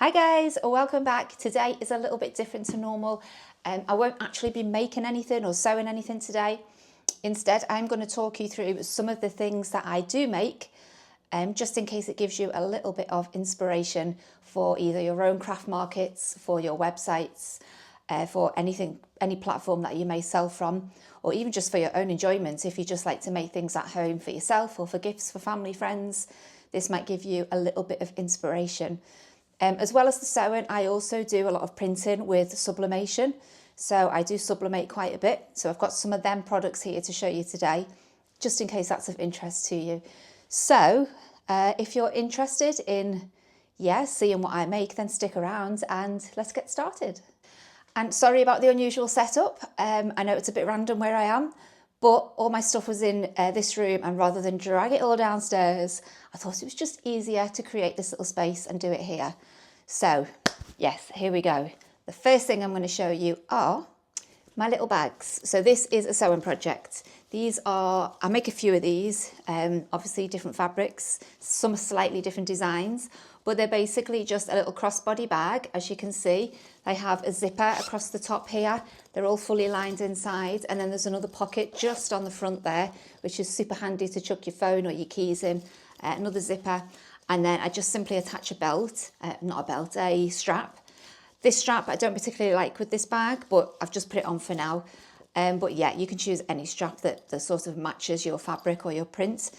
Hi guys, welcome back. Today is a little bit different to normal. I won't actually be making anything or sewing anything today. Instead, I'm going to talk you through some of the things that I do make, just in case it gives you a little bit of inspiration for either your own craft markets, for your websites, for any platform that you may sell from, or even just for your own enjoyment. If you just like to make things at home for yourself or for gifts for family, friends, this might give you a little bit of inspiration. As well as the sewing, I also do a lot of printing with sublimation. So I do sublimate quite a bit. So I've got some of them products here to show you today, just in case that's of interest to you. So if you're interested in, seeing what I make, then stick around and let's get started. And sorry about the unusual setup. I know it's a bit random where I am, but all my stuff was in this room, and rather than drag it all downstairs, I thought it was just easier to create this little space and do it here. So yes, here we go. The first thing I'm going to show you are my little bags. So this is a sewing project. I make a few of these, obviously different fabrics, some slightly different designs, but they're basically just a little crossbody bag. As you can see, they have a zipper across the top here. They're all fully lined inside, and then there's another pocket just on the front there, which is super handy to chuck your phone or your keys in. Another zipper, and then I just simply attach a belt, a strap. This strap I don't particularly like with this bag, but I've just put it on for now. But yeah, you can choose any strap that sort of matches your fabric or your print.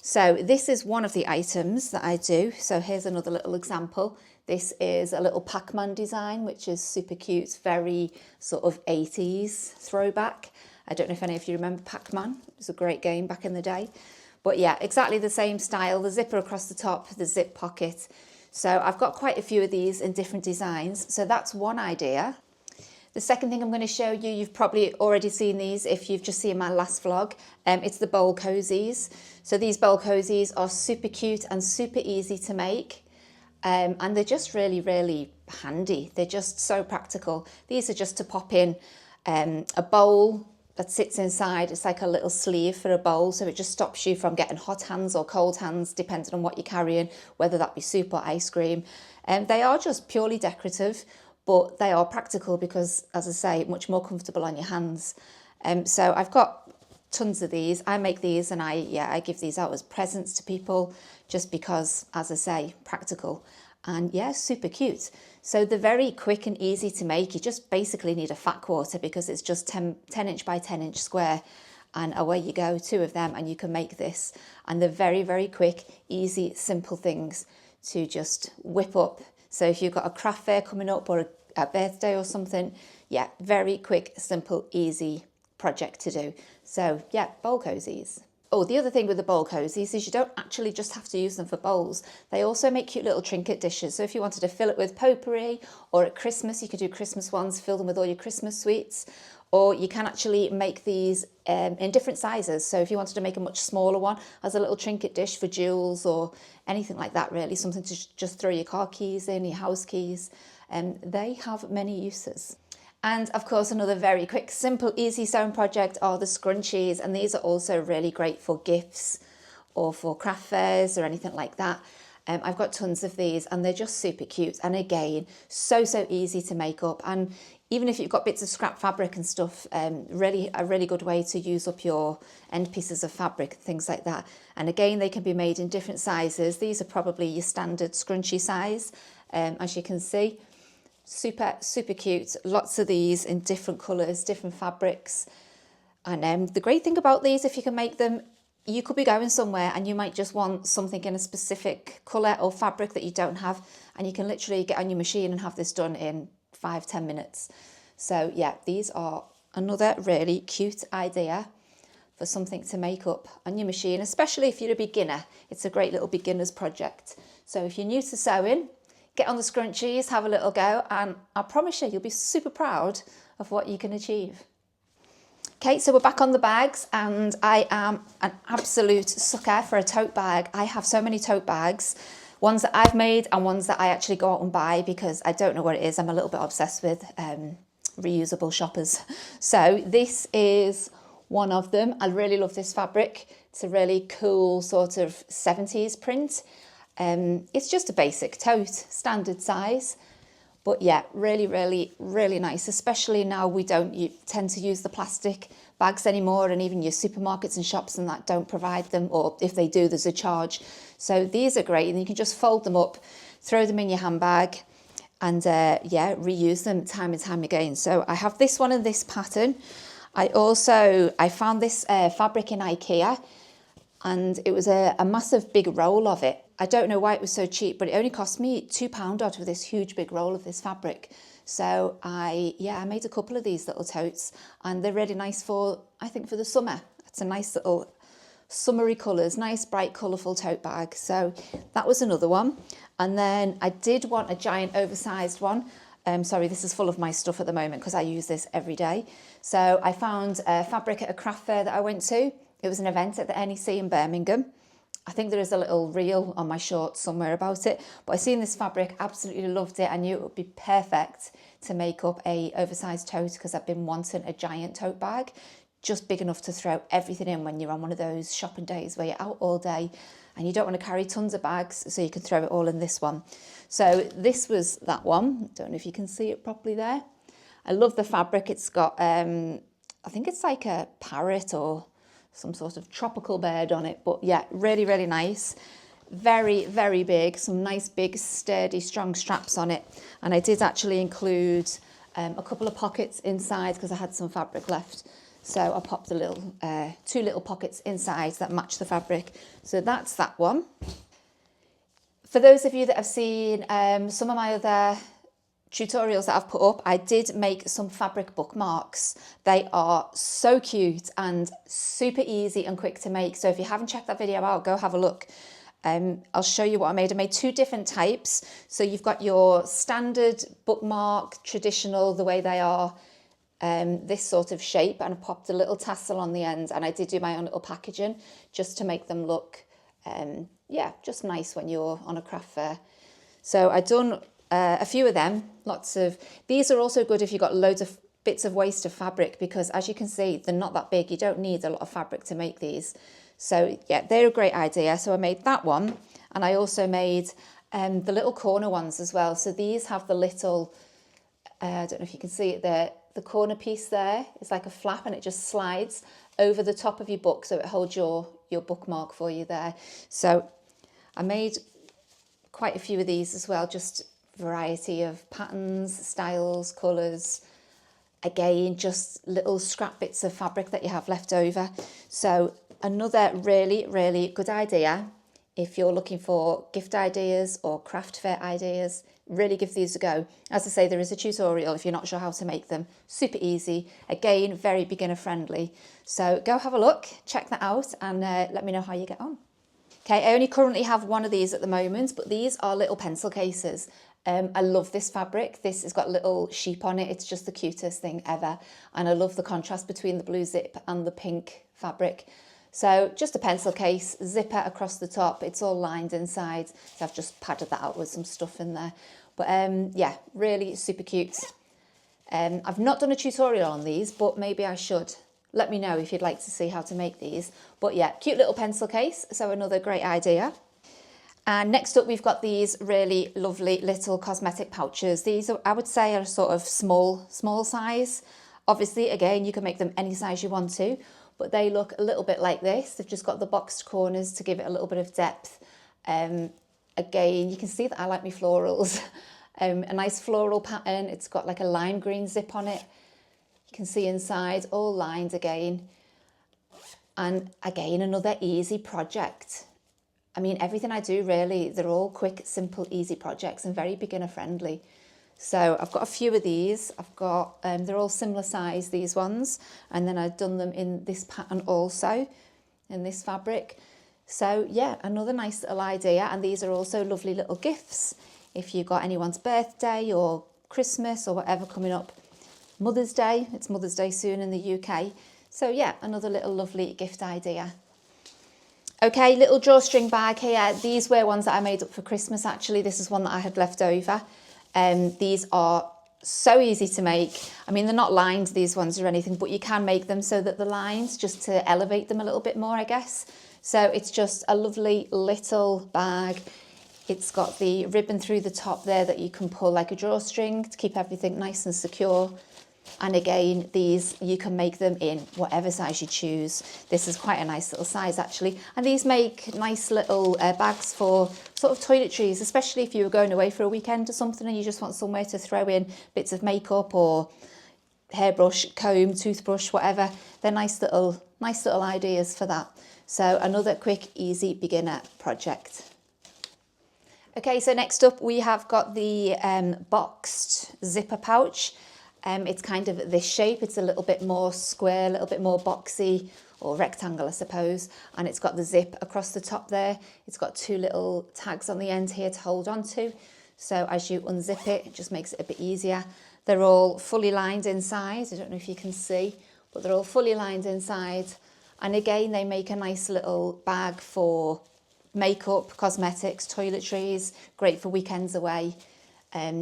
So this is one of the items that I do. So here's another little example. This is a little Pac-Man design, which is super cute, very sort of 80s throwback. I don't know if any of you remember Pac-Man. It was a great game back in the day. But yeah, exactly the same style, the zipper across the top, the zip pocket. So I've got quite a few of these in different designs. So that's one idea. The second thing I'm going to show you, you've probably already seen these if you've just seen my last vlog. It's the bowl cozies. So these bowl cozies are super cute and super easy to make. And they're just really, really handy. They're just so practical. These are just to pop in a bowl that sits inside. It's like a little sleeve for a bowl, so it just stops you from getting hot hands or cold hands, depending on what you're carrying, whether that be soup or ice cream. They are just purely decorative, but they are practical because, as I say, much more comfortable on your hands. So I've got tons of these. I make these and I give these out as presents to people just because, as I say, practical and yeah, super cute. So they're very quick and easy to make. You just basically need a fat quarter because it's just 10 inch by 10 inch square, and away you go, two of them and you can make this. And they're very, very quick, easy, simple things to just whip up. So if you've got a craft fair coming up or a birthday or something, yeah, very quick, simple, easy project to do. So yeah, bowl cozies. Oh, the other thing with the bowl cozies is you don't actually just have to use them for bowls. They also make cute little trinket dishes. So if you wanted to fill it with potpourri, or at Christmas, you could do Christmas ones, fill them with all your Christmas sweets. Or you can actually make these in different sizes. So if you wanted to make a much smaller one as a little trinket dish for jewels or anything like that, really, something to just throw your car keys in, your house keys, they have many uses. And of course, another very quick, simple, easy sewing project are the scrunchies. And these are also really great for gifts or for craft fairs or anything like that. I've got tons of these and they're just super cute. And again, so easy to make up. And even if you've got bits of scrap fabric and stuff, really a really good way to use up your end pieces of fabric, things like that. And again, they can be made in different sizes. These are probably your standard scrunchie size, as you can see. Super cute. Lots of these in different colours, different fabrics. And the great thing about these, if you can make them, you could be going somewhere and you might just want something in a specific colour or fabric that you don't have, and you can literally get on your machine and have this done in 5-10 minutes. So yeah, these are another really cute idea for something to make up on your machine, especially if you're a beginner. It's a great little beginner's project. So if you're new to sewing, get on the scrunchies, have a little go, and I promise you'll be super proud of what you can achieve. Okay, so we're back on the bags, and I am an absolute sucker for a tote bag. I have so many tote bags, ones that I've made and ones that I actually go out and buy because I don't know what it is. I'm a little bit obsessed with reusable shoppers. So this is one of them. I really love this fabric. It's a really cool sort of 70s print. It's just a basic tote, standard size. But yeah, really, really, really nice, especially now we don't tend to use the plastic bags anymore, and even your supermarkets and shops and that don't provide them, or if they do, there's a charge. So these are great, and you can just fold them up, throw them in your handbag, and yeah, reuse them time and time again. So I have this one in this pattern. I found this fabric in IKEA, and it was a massive big roll of it. I don't know why it was so cheap, but it only cost me £2 odd for this huge big roll of this fabric. So I made a couple of these little totes, and they're really nice for, I think, for the summer. It's a nice little summery colours, nice bright colourful tote bag. So that was another one. And then I did want a giant oversized one. Sorry, this is full of my stuff at the moment because I use this every day. So I found fabric at a craft fair that I went to. It was an event at the NEC in Birmingham. I think there is a little reel on my shorts somewhere about it, but I seen this fabric, absolutely loved it. I knew it would be perfect to make up a oversized tote because I've been wanting a giant tote bag, just big enough to throw everything in when you're on one of those shopping days where you're out all day and you don't want to carry tons of bags, so you can throw it all in this one. So this was that one. Don't know if you can see it properly there. I love the fabric. It's got, I think it's like a parrot or some sort of tropical bird on it, but yeah, really, really nice. Very, very big, some nice big sturdy strong straps on it, and I did actually include a couple of pockets inside because I had some fabric left, so I popped a little two little pockets inside that match the fabric. So that's that one. For those of you that have seen some of my other tutorials that I've put up, I did make some fabric bookmarks. They are so cute and super easy and quick to make. So if you haven't checked that video out, go have a look. I'll show you what I made. I made two different types. So you've got your standard bookmark, traditional, the way they are, this sort of shape, and I popped a little tassel on the end, and I did do my own little packaging just to make them look, yeah, just nice when you're on a craft fair. So I've done a few of them, lots of, these are also good if you've got loads of bits of waste of fabric, because as you can see, they're not that big. You don't need a lot of fabric to make these. So yeah, they're a great idea. So I made that one, and I also made the little corner ones as well. So these have the little, I don't know if you can see it there, the corner piece there is like a flap, and it just slides over the top of your book, so it holds your bookmark for you there. So I made quite a few of these as well, just variety of patterns, styles, colours. Again, just little scrap bits of fabric that you have left over. So another really, really good idea if you're looking for gift ideas or craft fair ideas. Really give these a go. As I say, there is a tutorial if you're not sure how to make them. Super easy. Again, very beginner friendly. So go have a look, check that out, and let me know how you get on. Okay, I only currently have one of these at the moment, but these are little pencil cases. I love this fabric. This has got little sheep on it. It's just the cutest thing ever. And I love the contrast between the blue zip and the pink fabric. So just a pencil case, zipper across the top. It's all lined inside. So I've just padded that out with some stuff in there. But yeah, really super cute. I've not done a tutorial on these, but maybe I should. Let me know if you'd like to see how to make these. But yeah, cute little pencil case. So another great idea. And next up, we've got these really lovely little cosmetic pouches. These are, I would say, are sort of small size. Obviously, again, you can make them any size you want to, but they look a little bit like this. They've just got the boxed corners to give it a little bit of depth. Again, you can see that I like my florals. A nice floral pattern. It's got like a lime green zip on it. You can see inside, all lined again. And again, another easy project. I mean, everything I do really, they're all quick, simple, easy projects and very beginner friendly. So I've got a few of these. I've got, they're all similar size, these ones. And then I've done them in this pattern also, in this fabric. So yeah, another nice little idea. And these are also lovely little gifts. If you've got anyone's birthday or Christmas or whatever coming up. Mother's Day, it's Mother's Day soon in the UK. So yeah, another little lovely gift idea. Okay, little drawstring bag here. These were ones that I made up for Christmas, actually. This is one that I had left over. These are so easy to make. I mean, they're not lined, these ones, or anything, but you can make them so that the lines, just to elevate them a little bit more, I guess. So it's just a lovely little bag. It's got the ribbon through the top there that you can pull like a drawstring to keep everything nice and secure. And again, these, you can make them in whatever size you choose. This is quite a nice little size actually. And these make nice little bags for sort of toiletries, especially if you were going away for a weekend or something and you just want somewhere to throw in bits of makeup or hairbrush, comb, toothbrush, whatever. They're nice little ideas for that. So another quick, easy beginner project. Okay, so next up we have got the boxed zipper pouch. It's kind of this shape. It's a little bit more square, a little bit more boxy or rectangle, I suppose. And it's got the zip across the top there. It's got two little tags on the end here to hold on to. So as you unzip it, it just makes it a bit easier. They're all fully lined inside. I don't know if you can see, but they're all fully lined inside. And again, they make a nice little bag for makeup, cosmetics, toiletries, great for weekends away.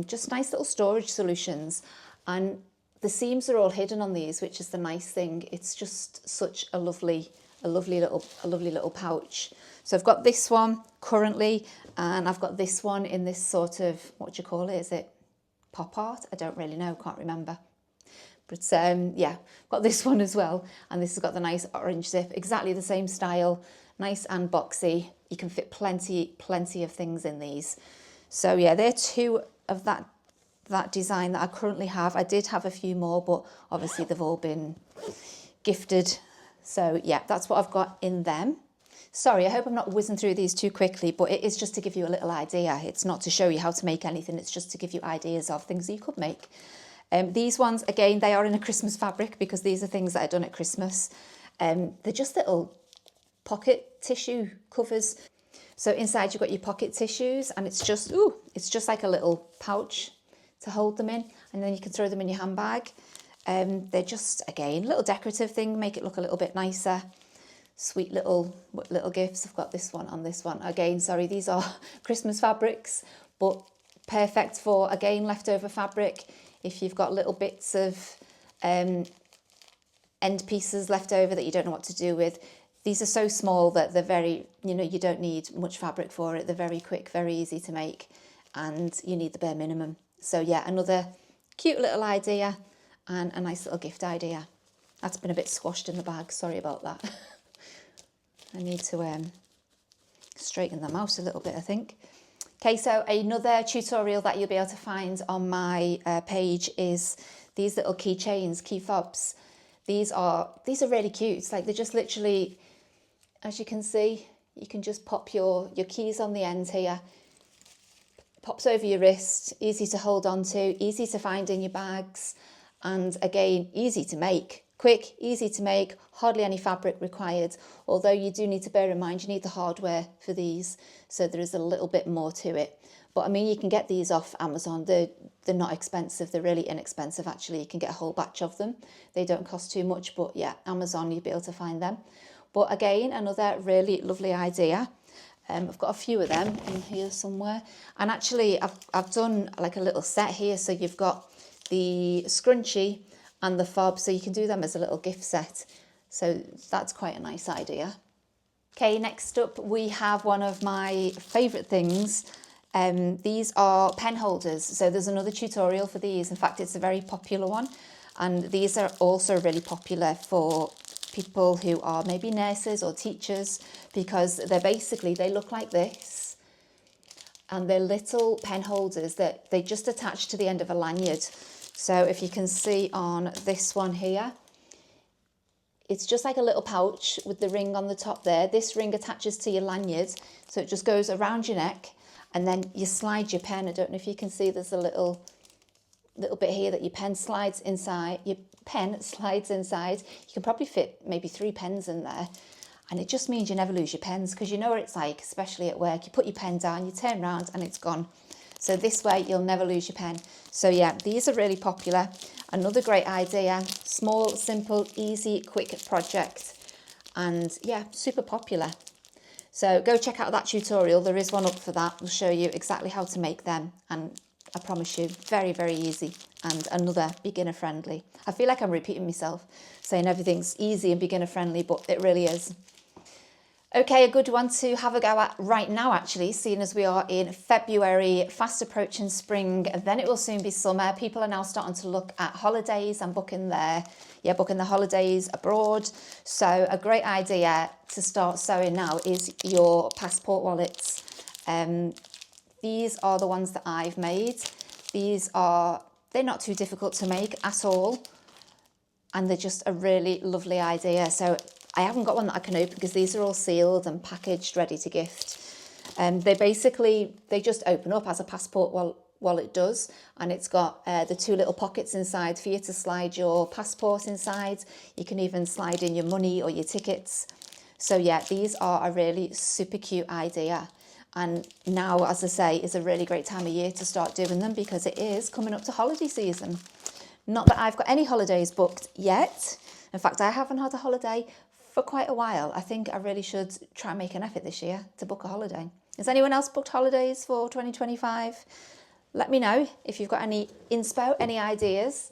Just nice little storage solutions. And the seams are all hidden on these, which is the nice thing. It's just such a lovely little pouch. So I've got this one currently, and I've got this one in this sort of, what do you call it? Is it pop art? I don't really know, can't remember. But yeah, got this one as well. And this has got the nice orange zip, exactly the same style, nice and boxy. You can fit plenty of things in these. So yeah, they're two of that design that I currently have. I did have a few more, but obviously they've all been gifted. So yeah, that's what I've got in them. Sorry, I hope I'm not whizzing through these too quickly, but it is just to give you a little idea. It's not to show you how to make anything. It's just to give you ideas of things you could make. These ones, again, they are in a Christmas fabric because these are things that are done at Christmas. They're just little pocket tissue covers. So inside you've got your pocket tissues, and it's just like a little pouch to hold them in, and then you can throw them in your handbag. They're just, again, little decorative thing, make it look a little bit nicer. Sweet little gifts. I've got this one on this one. Again, sorry, these are Christmas fabrics, but perfect for, again, leftover fabric. If you've got little bits of end pieces left over that you don't know what to do with. These are so small that they're very, you don't need much fabric for it. They're very quick, very easy to make, and you need the bare minimum. So yeah, another cute little idea and a nice little gift idea. That's been a bit squashed in the bag, sorry about that. I need to straighten them out a little bit, I think. Okay, so another tutorial that you'll be able to find on my page is these little keychains, key fobs. These are really cute. It's like they're just literally, as you can see, you can just pop your keys on the end here. Pops over your wrist, easy to hold on to, easy to find in your bags, and again, easy to make. Quick, easy to make, hardly any fabric required, although you do need to bear in mind you need the hardware for these, so there is a little bit more to it. But I mean, you can get these off Amazon. They're not expensive, they're really inexpensive actually. You can get a whole batch of them. They don't cost too much, but yeah, Amazon, you'll be able to find them. But again, another really lovely idea. I've got a few of them in here somewhere. And actually, I've done like a little set here. So you've got the scrunchie and the fob, so you can do them as a little gift set. So that's quite a nice idea. Okay, next up we have one of my favourite things. These are pen holders. So there's another tutorial for these. In fact, it's a very popular one. And these are also really popular for people who are maybe nurses or teachers, because they look like this, and they're little pen holders that they just attach to the end of a lanyard. So if you can see on this one here, it's just like a little pouch with the ring on the top there. This ring attaches to your lanyard, so it just goes around your neck, and then you slide your pen. I don't know if you can see, there's a little bit here that your pen slides inside. You can probably fit maybe 3 pens in there, and it just means you never lose your pens, because you know what it's like, especially at work. You put your pen down, you turn around and it's gone. So this way you'll never lose your pen. So yeah, these are really popular. Another great idea, small, simple, easy, quick project, and yeah, super popular. So go check out that tutorial. There is one up for that. We'll show you exactly how to make them, and I promise you, very, very easy, and another beginner friendly. I feel like I'm repeating myself, saying everything's easy and beginner friendly, but it really is. Okay, a good one to have a go at right now, actually, seeing as we are in February, fast approaching spring, and then it will soon be summer. People are now starting to look at holidays and booking their holidays abroad. So a great idea to start sewing now is your passport wallets. These are the ones that I've made. They're not too difficult to make at all, and they're just a really lovely idea. So I haven't got one that I can open because these are all sealed and packaged, ready to gift. They just open up as a passport wallet does, and it's got the two little pockets inside for you to slide your passport inside. You can even slide in your money or your tickets. So yeah, these are a really super cute idea. And now, as I say, is a really great time of year to start doing them because it is coming up to holiday season. Not that I've got any holidays booked yet. In fact, I haven't had a holiday for quite a while. I think I really should try and make an effort this year to book a holiday. Has anyone else booked holidays for 2025? Let me know if you've got any inspo, any ideas.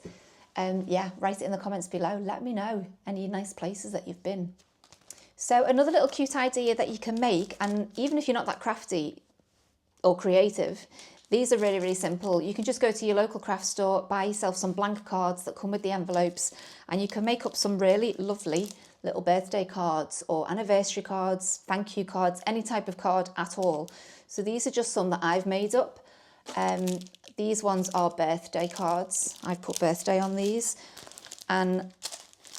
Yeah, write it in the comments below. Let me know any nice places that you've been. So another little cute idea that you can make, and even if you're not that crafty or creative, these are really, really simple. You can just go to your local craft store, buy yourself some blank cards that come with the envelopes, and you can make up some really lovely little birthday cards or anniversary cards, thank you cards, any type of card at all. So these are just some that I've made up. These ones are birthday cards. I've put birthday on these. And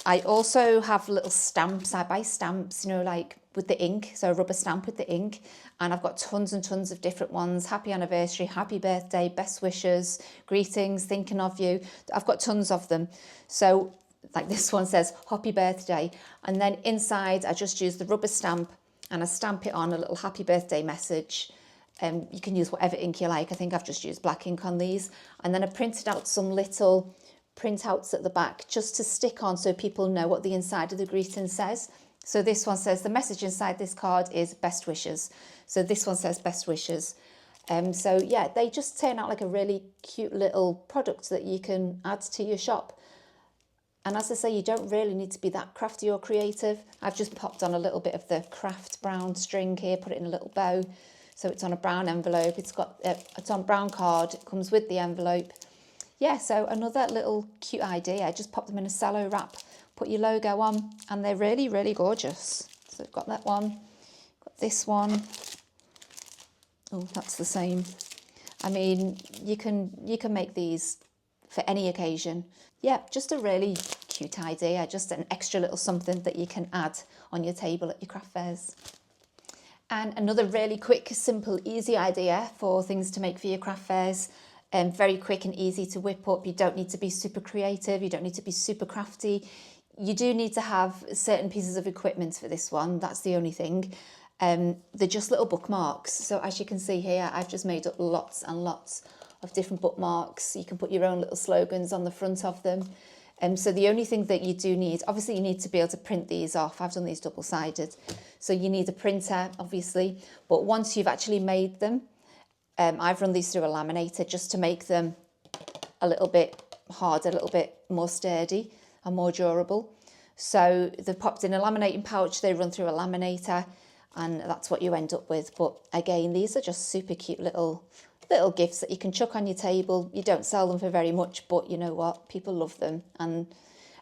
I also have little stamps. I buy stamps, like with the ink, so a rubber stamp with the ink. And I've got tons and tons of different ones. Happy anniversary, happy birthday, best wishes, greetings, thinking of you. I've got tons of them. So like this one says, happy birthday. And then inside, I just use the rubber stamp and I stamp it on a little happy birthday message. You can use whatever ink you like. I think I've just used black ink on these. And then I printed out some little printouts at the back just to stick on so people know what the inside of the greeting says. So this one says the message inside this card is best wishes. So this one says best wishes. So yeah, they just turn out like a really cute little product that you can add to your shop. And as I say, you don't really need to be that crafty or creative. I've just popped on a little bit of the craft brown string here, put it in a little bow. So it's on a brown envelope. It's on brown card. It comes with the envelope. Yeah, so another little cute idea. Just pop them in a cello wrap, put your logo on, and they're really, really gorgeous. So I've got that one, got this one. Oh, that's the same. I mean, you can make these for any occasion. Yeah, just a really cute idea, just an extra little something that you can add on your table at your craft fairs. And another really quick, simple, easy idea for things to make for your craft fairs. Very quick and easy to whip up. You don't need to be super creative. You don't need to be super crafty. You do need to have certain pieces of equipment for this one. That's the only thing. They're just little bookmarks. So as you can see here, I've just made up lots and lots of different bookmarks. You can put your own little slogans on the front of them. So the only thing that you do need, obviously you need to be able to print these off. I've done these double-sided. So you need a printer, obviously. But once you've actually made them, I've run these through a laminator just to make them a little bit harder, a little bit more sturdy and more durable. So they're popped in a laminating pouch, they run through a laminator, and that's what you end up with. But again, these are just super cute little gifts that you can chuck on your table. You don't sell them for very much, but you know what? People love them. And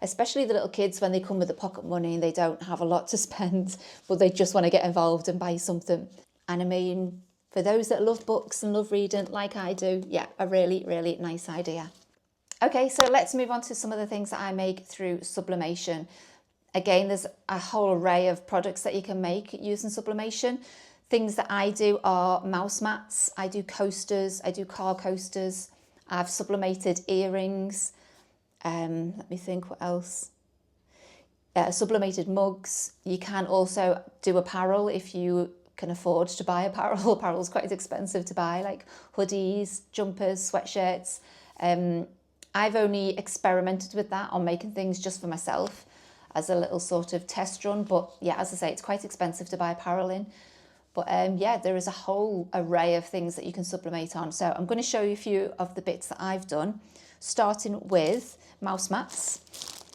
especially the little kids, when they come with the pocket money and they don't have a lot to spend, but they just want to get involved and buy something. And I mean, for those that love books and love reading like I do, yeah, a really, really nice idea. Okay, so let's move on to some of the things that I make through Sublimation. Again, there's a whole array of products that you can make using Sublimation. Things that I do are mouse mats, I do coasters, I do car coasters, I've sublimated earrings, let me think what else. Sublimated mugs. You can also do apparel if you can afford to buy apparel. Apparel is quite expensive to buy, like hoodies, jumpers, sweatshirts. I've only experimented with that on making things just for myself as a little sort of test run. But yeah, as I say, it's quite expensive to buy apparel in. But yeah, there is a whole array of things that you can sublimate on. So I'm going to show you a few of the bits that I've done, starting with mouse mats.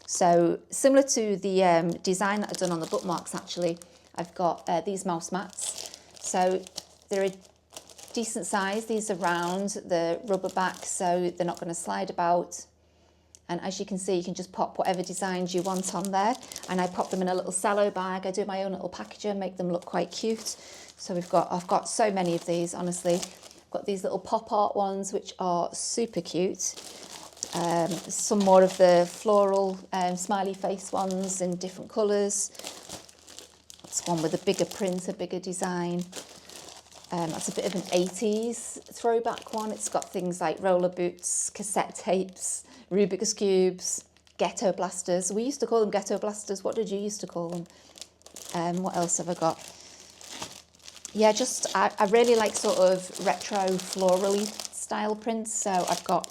So similar to the design that I've done on the bookmarks, actually, I've got these mouse mats. So they're a decent size. These are round, the rubber back, so they're not going to slide about. And as you can see, you can just pop whatever designs you want on there. And I pop them in a little cello bag. I do my own little packaging, make them look quite cute. So I've got so many of these, honestly. I've got these little pop art ones, which are super cute. Some more of the floral smiley face ones in different colours. That's one with a bigger print, a bigger design. That's a bit of an 80s throwback one. It's got things like roller boots, cassette tapes, Rubik's Cubes, ghetto blasters. We used to call them ghetto blasters. What did you used to call them? What else have I got? Yeah, I really like sort of retro florally style prints. So I've got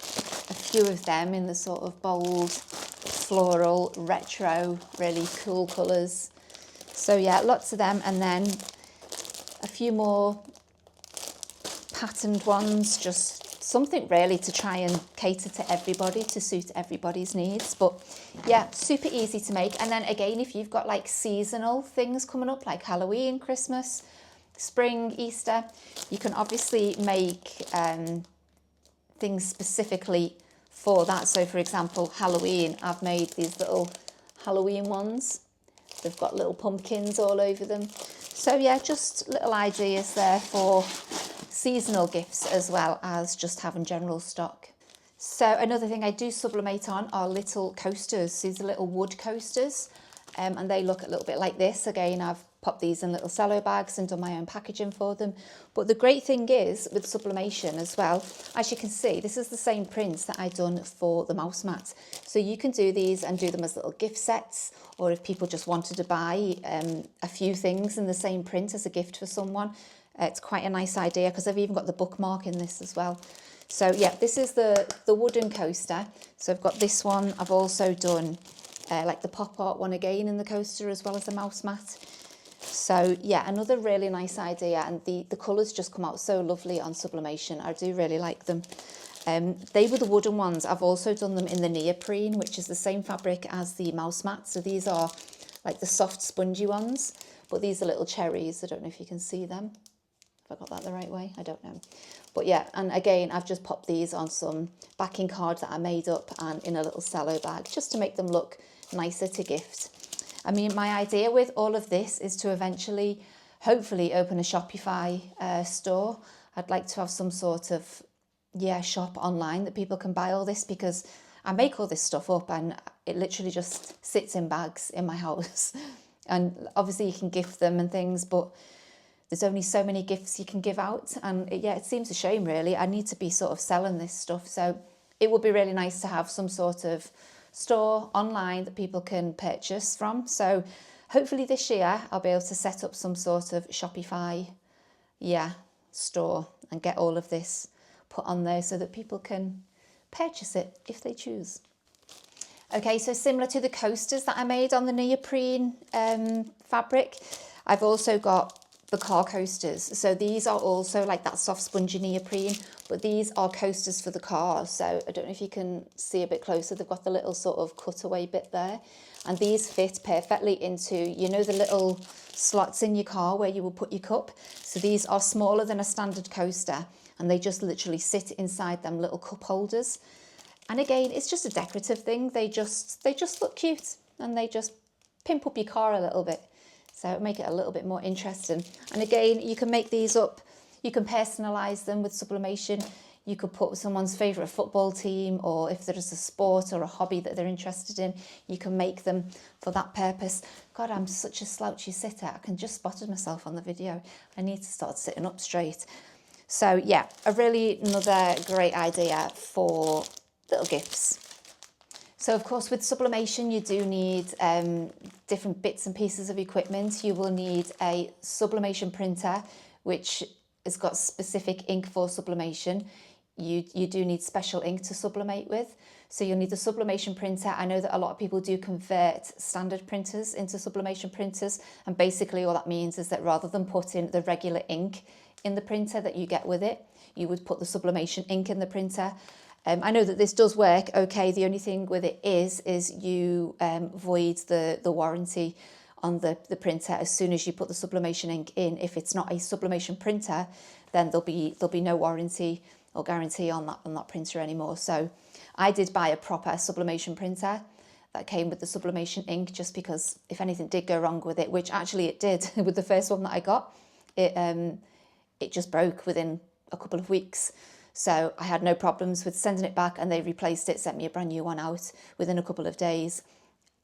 a few of them in the sort of bold, floral, retro, really cool colours. So yeah, lots of them. And then a few more patterned ones, just something really to try and cater to everybody, to suit everybody's needs. But yeah, super easy to make. And then again, if you've got like seasonal things coming up, like Halloween, Christmas, spring, Easter, you can obviously make things specifically for that. So for example, Halloween, I've made these little Halloween ones. They've got little pumpkins all over them. So yeah, just little ideas there for seasonal gifts as well as just having general stock. So another thing I do sublimate on are little coasters. These are little wood coasters, and they look a little bit like this. Again, I've popped these in little cello bags and done my own packaging for them. But the great thing is with sublimation as well, as you can see, this is the same prints that I've done for the mouse mat. So you can do these and do them as little gift sets, or if people just wanted to buy a few things in the same print as a gift for someone, it's quite a nice idea, because I've even got the bookmark in this as well. So yeah, this is the wooden coaster. So I've got this one. I've also done like the pop art one again in the coaster, as well as the mouse mat. So yeah, another really nice idea, and the colours just come out so lovely on sublimation. I do really like them. They were the wooden ones. I've also done them in the neoprene, which is the same fabric as the mouse mat. So these are like the soft spongy ones, but these are little cherries. I don't know if you can see them. If I got that the right way, I don't know. But yeah, and again, I've just popped these on some backing cards that I made up and in a little cello bag, just to make them look nicer to gift. I mean, my idea with all of this is to eventually, hopefully, open a Shopify store. I'd like to have some sort of, shop online that people can buy all this, because I make all this stuff up and it literally just sits in bags in my house. And obviously you can gift them and things, but there's only so many gifts you can give out. And it seems a shame, really. I need to be sort of selling this stuff. So it would be really nice to have some sort of store online that people can purchase from. So hopefully this year I'll be able to set up some sort of Shopify store and get all of this put on there so that people can purchase it if they choose. Okay, so similar to the coasters that I made on the neoprene fabric, I've also got the car coasters. So these are also like that soft spongy neoprene, but these are coasters for the car. So I don't know if you can see a bit closer. They've got the little sort of cutaway bit there, and these fit perfectly into, you know, the little slots in your car where you will put your cup. So these are smaller than a standard coaster, and they just literally sit inside them little cup holders. And again, it's just a decorative thing. They just look cute, and they just pimp up your car a little bit. So make it a little bit more interesting. And again, you can make these up. You can personalise them with sublimation. You could put someone's favourite football team, or if there is a sport or a hobby that they're interested in, you can make them for that purpose. God, I'm such a slouchy sitter. I can just spotted myself on the video. I need to start sitting up straight. So yeah, another great idea for little gifts. So of course, with sublimation, you do need different bits and pieces of equipment. You will need a sublimation printer, which has got specific ink for sublimation. You do need special ink to sublimate with. So you'll need the sublimation printer. I know that a lot of people do convert standard printers into sublimation printers. And basically all that means is that rather than putting the regular ink in the printer that you get with it, you would put the sublimation ink in the printer. I know that this does work okay. The only thing with it is you void the warranty on the printer as soon as you put the sublimation ink in. If it's not a sublimation printer, then there'll be no warranty or guarantee on that printer anymore. So I did buy a proper sublimation printer that came with the sublimation ink, just because if anything did go wrong with it, which actually it did with the first one that I got, it just broke within a couple of weeks. So I had no problems with sending it back, and they replaced it, sent me a brand new one out within a couple of days.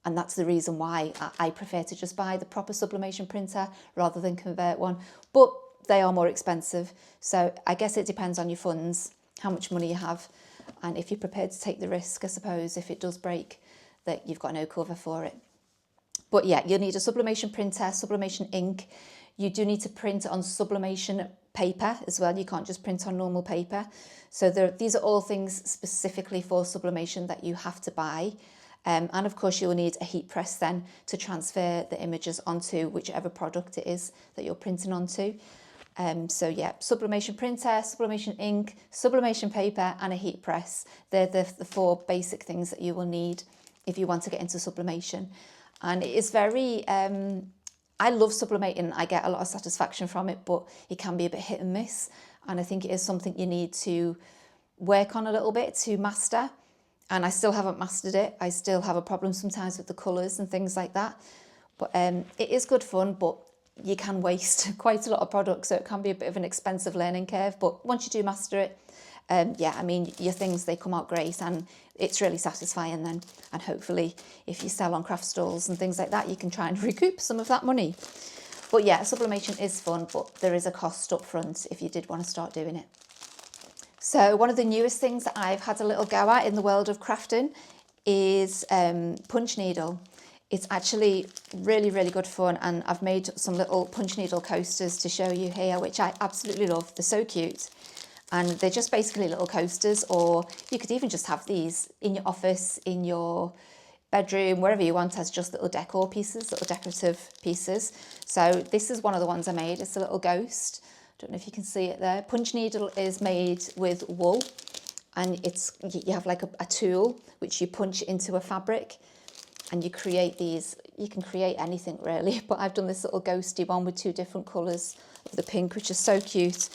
And that's the reason why I prefer to just buy the proper sublimation printer rather than convert one. But they are more expensive. So I guess it depends on your funds, how much money you have, and if you're prepared to take the risk, I suppose, if it does break, that you've got no cover for it. But yeah, you'll need a sublimation printer, sublimation ink. You do need to print on sublimation paper as well. You can't just print on normal paper. So these are all things specifically for sublimation that you have to buy. And of course you'll need a heat press then to transfer the images onto whichever product it is that you're printing onto. So yeah, sublimation printer, sublimation ink, sublimation paper and a heat press. They're the 4 basic things that you will need if you want to get into sublimation. And it is very, I love sublimating. I get a lot of satisfaction from it, but it can be a bit hit and miss. And I think it is something you need to work on a little bit to master. And I still haven't mastered it. I still have a problem sometimes with the colours and things like that. But it is good fun, but you can waste quite a lot of products. So it can be a bit of an expensive learning curve. But once you do master it, yeah, I mean, your things, they come out great and it's really satisfying then. And hopefully if you sell on craft stalls and things like that, you can try and recoup some of that money. But yeah, sublimation is fun, but there is a cost up front if you did want to start doing it. So one of the newest things that I've had a little go at in the world of crafting is punch needle. It's actually really, really good fun, and I've made some little punch needle coasters to show you here, which I absolutely love. They're so cute, and they're just basically little coasters, or you could even just have these in your office, in your bedroom, wherever you want, as just little decor pieces, little decorative pieces. So this is one of the ones I made. It's a little ghost. Don't know if you can see it there. Punch needle is made with wool, and you have like a tool which you punch into a fabric, and you create these. You can create anything really, but I've done this little ghosty one with 2 different colours of the pink, which is so cute.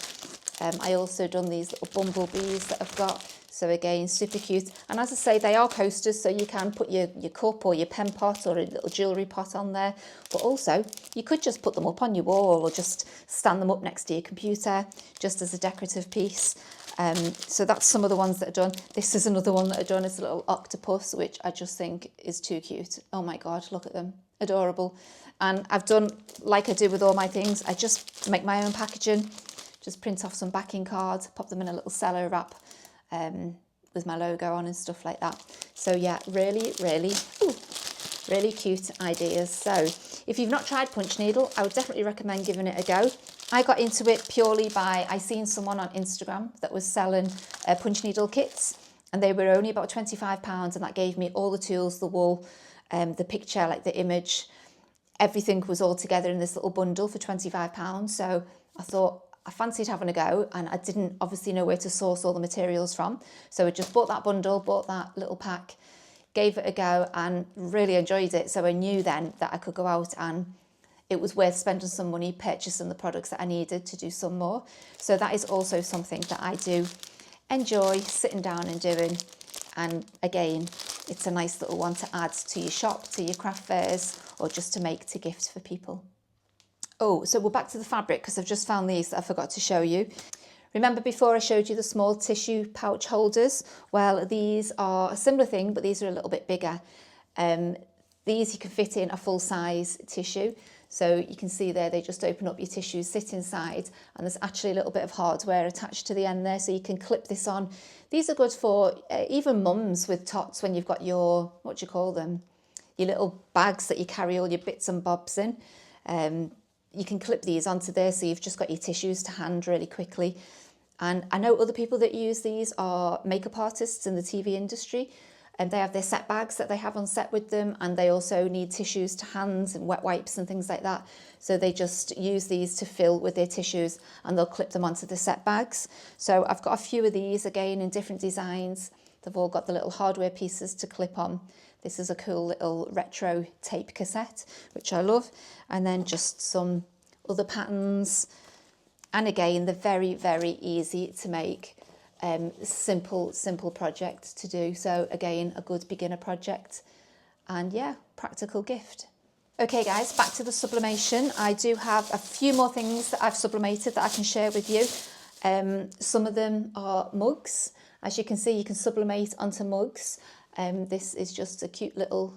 I also done these little bumblebees that I've got. So again, super cute. And as I say, they are coasters, so you can put your cup or your pen pot or a little jewellery pot on there. But also, you could just put them up on your wall or just stand them up next to your computer, just as a decorative piece. So that's some of the ones that are done. This is another one that I've done. It's a little octopus, which I just think is too cute. Oh my God, look at them. Adorable. And I've done, like I do with all my things, I just make my own packaging, just print off some backing cards, pop them in a little cello wrap, with my logo on and stuff like that. So yeah, really cute ideas. So if you've not tried punch needle, I would definitely recommend giving it a go. I got into it purely by, I seen someone on Instagram that was selling punch needle kits, and they were only about £25, and that gave me all the tools, the wool, the picture, like the image, everything was all together in this little bundle for £25. So I thought, I fancied having a go, and I didn't obviously know where to source all the materials from. So I just bought that bundle, bought that little pack, gave it a go and really enjoyed it. So I knew then that I could go out and it was worth spending some money purchasing the products that I needed to do some more. So that is also something that I do enjoy sitting down and doing. And again, it's a nice little one to add to your shop, to your craft fairs, or just to make to gift for people. Oh, so we're back to the fabric because I've just found these that I forgot to show you. Remember before I showed you the small tissue pouch holders? Well, these are a similar thing, but these are a little bit bigger. These you can fit in a full size tissue. So you can see there, they just open up your tissues, sit inside, and there's actually a little bit of hardware attached to the end there, so you can clip this on. These are good for even mums with tots when you've got your, what do you call them? Your little bags that you carry all your bits and bobs in. You can clip these onto there, so you've just got your tissues to hand really quickly. And I know other people that use these are makeup artists in the TV industry, and they have their set bags that they have on set with them, and they also need tissues to hand and wet wipes and things like that. So they just use these to fill with their tissues, and they'll clip them onto the set bags. So I've got a few of these again in different designs They've all got the little hardware pieces to clip on. This is a cool little retro tape cassette, which I love. And then just some other patterns. And again, they're very, very easy to make. Simple project to do. So again, a good beginner project. And yeah, practical gift. Okay guys, back to the sublimation. I do have a few more things that I've sublimated that I can share with you. Some of them are mugs. As you can see, you can sublimate onto mugs. This is just a cute little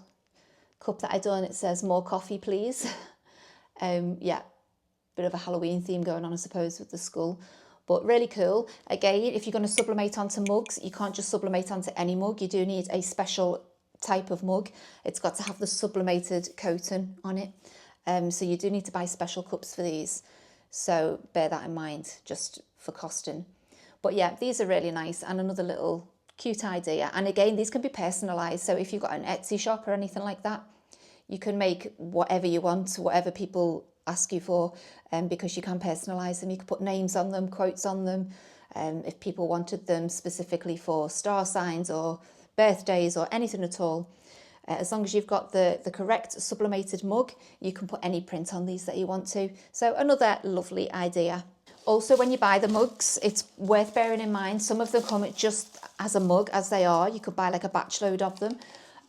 cup that I done. It says "more coffee, please." Yeah, bit of a Halloween theme going on, I suppose, with the skull. But really cool. Again, if you're going to sublimate onto mugs, you can't just sublimate onto any mug. You do need a special type of mug. It's got to have the sublimated coating on it. So you do need to buy special cups for these. So bear that in mind, just for costing. But yeah, these are really nice, and another little cute idea. And again, these can be personalised. So if you've got an Etsy shop or anything like that, you can make whatever you want, whatever people ask you for, because you can personalise them. You can put names on them, quotes on them. If people wanted them specifically for star signs or birthdays or anything at all, as long as you've got the correct sublimated mug, you can put any print on these that you want to. So another lovely idea. Also, when you buy the mugs, it's worth bearing in mind, some of them come just as a mug as they are. You could buy like a batch load of them.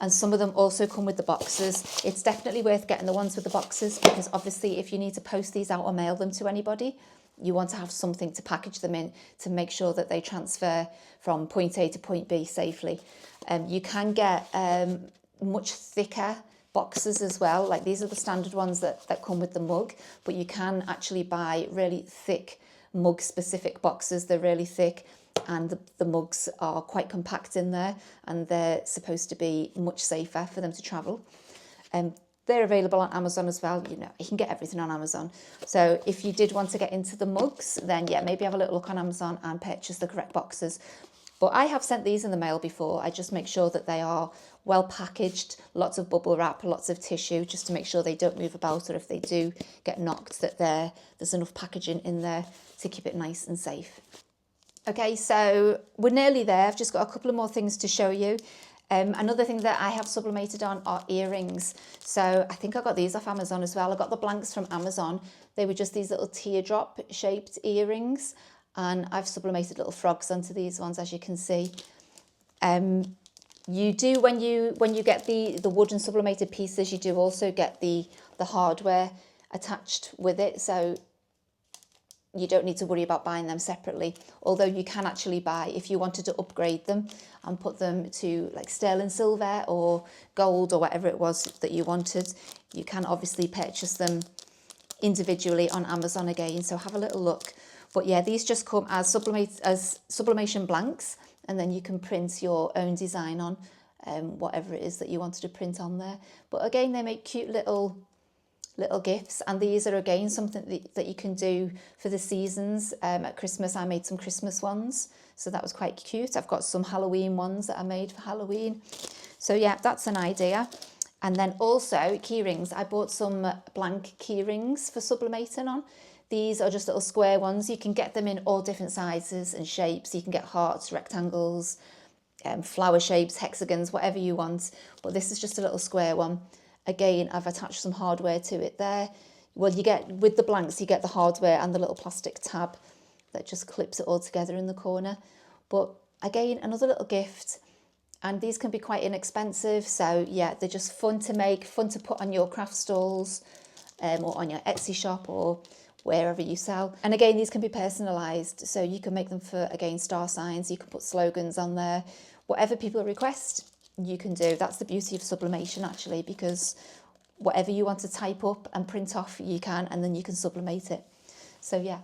And some of them also come with the boxes. It's definitely worth getting the ones with the boxes, because obviously if you need to post these out or mail them to anybody, you want to have something to package them in to make sure that they transfer from point A to point B safely. You can get much thicker boxes as well. Like these are the standard ones that come with the mug, but you can actually buy really thick mug specific boxes. They're really thick, and the mugs are quite compact in there, and they're supposed to be much safer for them to travel. They're available on Amazon as well. You know, you can get everything on Amazon. So if you did want to get into the mugs, then yeah, maybe have a little look on Amazon and purchase the correct boxes. But I have sent these in the mail before. I just make sure that they are well packaged, lots of bubble wrap, lots of tissue, just to make sure they don't move about, or if they do get knocked, that there's enough packaging in there to keep it nice and safe. Okay, so we're nearly there. I've just got a couple of more things to show you. Another thing that I have sublimated on are earrings. So I think I got these off Amazon as well. I got the blanks from Amazon. They were just these little teardrop shaped earrings, and I've sublimated little frogs onto these ones, as you can see. You do, when you get the wooden sublimated pieces, you do also get the hardware attached with it. So you don't need to worry about buying them separately, although you can actually buy, if you wanted to upgrade them and put them to like sterling silver or gold or whatever it was that you wanted, you can obviously purchase them individually on Amazon again, so have a little look. But yeah, these just come as sublimation blanks, and then you can print your own design on whatever it is that you wanted to print on there. But again, they make cute little gifts, and these are again something that you can do for the seasons. At Christmas I made some Christmas ones, so that was quite cute. I've got some Halloween ones that I made for Halloween, so yeah, that's an idea. And then also key rings. I bought some blank key rings for sublimating on. These are just little square ones. You can get them in all different sizes and shapes. You can get hearts, rectangles, flower shapes, hexagons, whatever you want, but this is just a little square one. Again, I've attached some hardware to it there. Well, you get, with the blanks, you get the hardware and the little plastic tab that just clips it all together in the corner. But again, another little gift. And these can be quite inexpensive. So yeah, they're just fun to make, fun to put on your craft stalls or on your Etsy shop or wherever you sell. And again, these can be personalised. So you can make them for, again, star signs. You can put slogans on there. Whatever people request, you can do. That's the beauty of sublimation, actually, because whatever you want to type up and print off, you can, and then you can sublimate it. So yeah.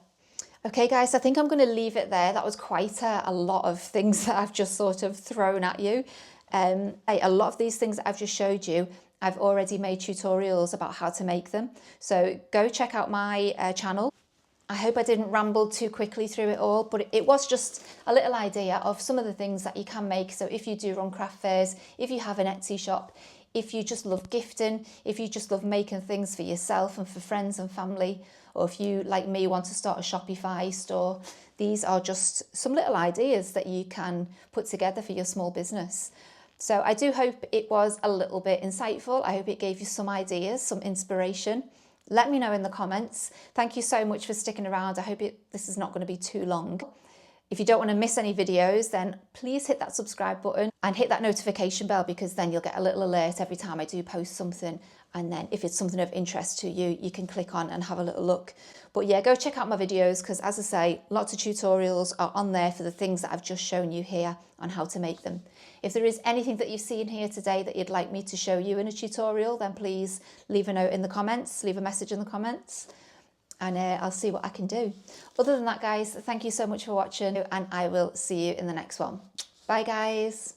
Okay guys, I think I'm going to leave it there. That was quite a lot of things that I've just sort of thrown at you. A lot of these things that I've just showed you, I've already made tutorials about how to make them. So go check out my channel. I hope I didn't ramble too quickly through it all, but it was just a little idea of some of the things that you can make. So if you do run craft fairs, if you have an Etsy shop, if you just love gifting, if you just love making things for yourself and for friends and family, or if you, like me, want to start a Shopify store, These are just some little ideas that you can put together for your small business. So I do hope it was a little bit insightful. I hope it gave you some ideas, some inspiration. Let me know in the comments. Thank you so much for sticking around. I hope this is not going to be too long. If you don't want to miss any videos, then please hit that subscribe button and hit that notification bell, because then you'll get a little alert every time I do post something. And then if it's something of interest to you, you can click on and have a little look. But yeah, go check out my videos, because as I say, lots of tutorials are on there for the things that I've just shown you here on how to make them. If there is anything that you've seen here today that you'd like me to show you in a tutorial, then please leave a note in the comments, leave a message in the comments, and I'll see what I can do. Other than that, guys, thank you so much for watching, and I will see you in the next one. Bye, guys.